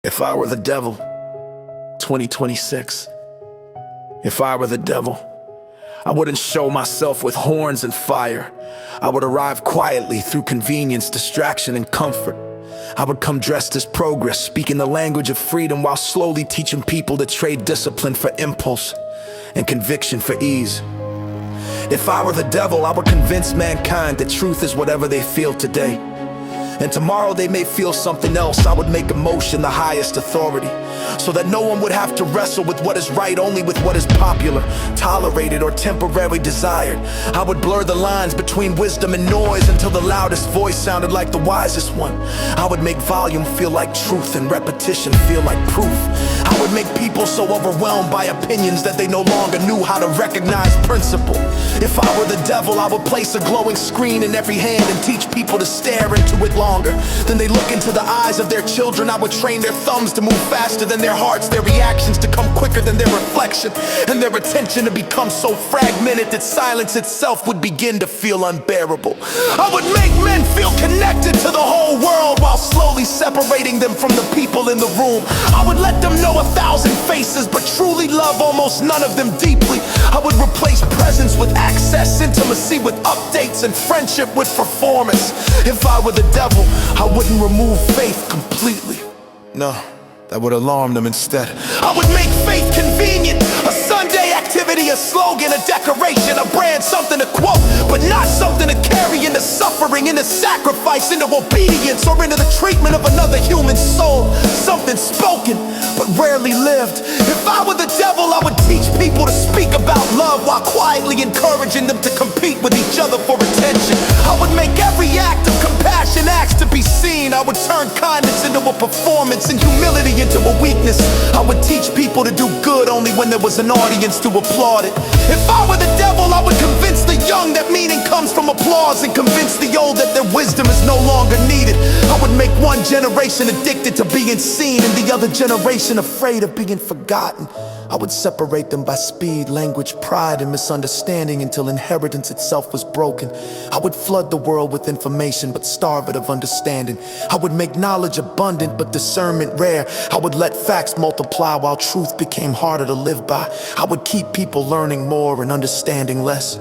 If I were the devil, 2026. If I were the devil, I wouldn't show myself with horns and fire. I would arrive quietly through convenience, distraction, and comfort. I would come dressed as progress, speaking the language of freedom while slowly teaching people to trade discipline for impulse and conviction for ease. If I were the devil, I would convince mankind that truth is whatever they feel today. And tomorrow they may feel something else. I would make emotion the highest authority, so that no one would have to wrestle with what is right, only with what is popular, tolerated, or temporarily desired. I would blur the lines between wisdom and noise until the loudest voice sounded like the wisest one. I would make volume feel like truth and repetition feel like proof. I would make people so overwhelmed by opinions that they no longer knew how to recognize principle. If I were the devil, I would place a glowing screen in every hand and teach people to stare into it longer than they look into the eyes of their children. I would train their thumbs to move faster than their hearts, their reactions to come quicker than their reflection, and their attention to become so fragmented that silence itself would begin to feel unbearable. I would make men feel connected to the whole world while slowly separating them from the people in the room. I would let them know 1,000 faces, but truly love almost none of them deeply. I would replace presence with access, intimacy with updates, and friendship with performance. If I were the devil, I wouldn't remove faith completely. No, that would alarm them instead. I would make faith convenient, a Sunday activity, a slogan, a decoration, a brand, something to quote, but not something to carry into suffering, into sacrifice, into obedience, or into the treatment of another human soul. Something spoken, but rarely lived. If I were the devil, I would teach people to speak about love while quietly encouraging them to compete with each other for attention. I would make every act of compassion acts to be seen. I would turn kindness into a performance and humility into a weakness. I would teach people to do good only when there was an audience to applaud it. If I were the devil, I would convince the young that meaning comes from applause, and convince the old that their wisdom is no longer needed. I would make one generation addicted to being seen and the other generation afraid of being forgotten. I would separate them by speed, language, pride, and misunderstanding until inheritance itself was broken. I would flood the world with information but starve it of understanding. I would make knowledge abundant but discernment rare. I would let facts multiply while truth became harder to live by. I would keep people learning more and understanding less.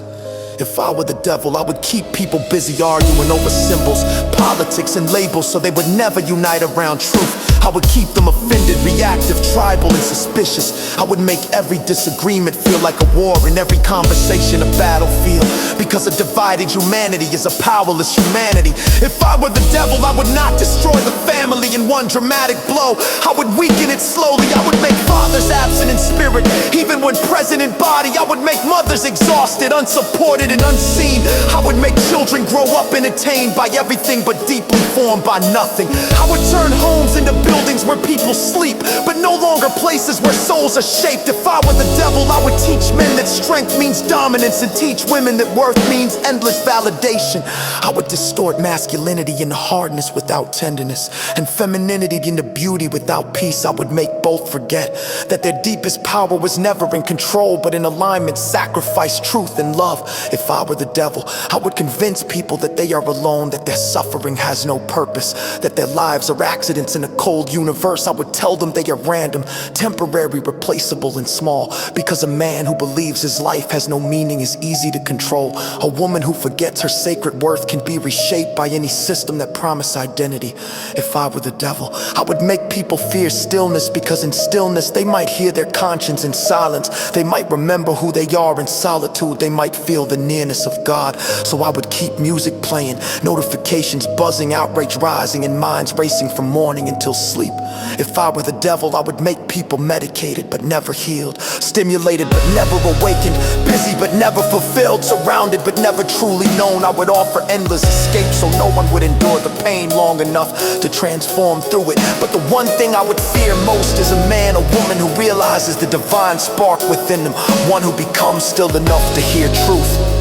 If I were the devil, I would keep people busy arguing over symbols, politics, and labels, so they would never unite around truth. I would keep them offended, reactive, tribal, and suspicious. I would make every disagreement feel like a war and every conversation a battlefield, because a divided humanity is a powerless humanity. If I were the devil, I would not destroy the family in one dramatic blow. I would weaken it slowly. I would make fathers absent in spirit, even when present in body. I would make mothers exhausted, unsupported, and unseen. I would make children grow up entertained by everything but deeply formed by nothing. I would turn homes into buildings where people sleep, but no longer places where souls are shaped. If I were the devil, I would teach men that strength means dominance, and teach women that worth means endless validation. I would distort masculinity into hardness without tenderness, and femininity into beauty without peace. I would make both forget that their deepest power was never in control, but in alignment, sacrifice, truth, and love. If I were the devil, I would convince people that they are alone, that their suffering has no purpose, that their lives are accidents in a cold universe. I would tell them they are random, temporary, replaceable, and small, because a man who believes his life has no meaning is easy to control. A woman who forgets her sacred worth can be reshaped by any system that promise identity. If I were the devil, I would make people fear stillness, because in stillness they might hear their conscience. In silence they might remember who they are. In solitude they might feel the nearness of God. So I would keep music playing, notifications buzzing, outrage rising, and minds racing from morning until sleep. If I were the devil, I would make people medicated but never healed, stimulated but never awakened, busy but never fulfilled, surrounded but never truly known. I would offer endless escape so no one would endure the pain long enough to transform through it. But the one thing I would fear most is a man or woman who realizes the divine spark within them, one who becomes still enough to hear truth.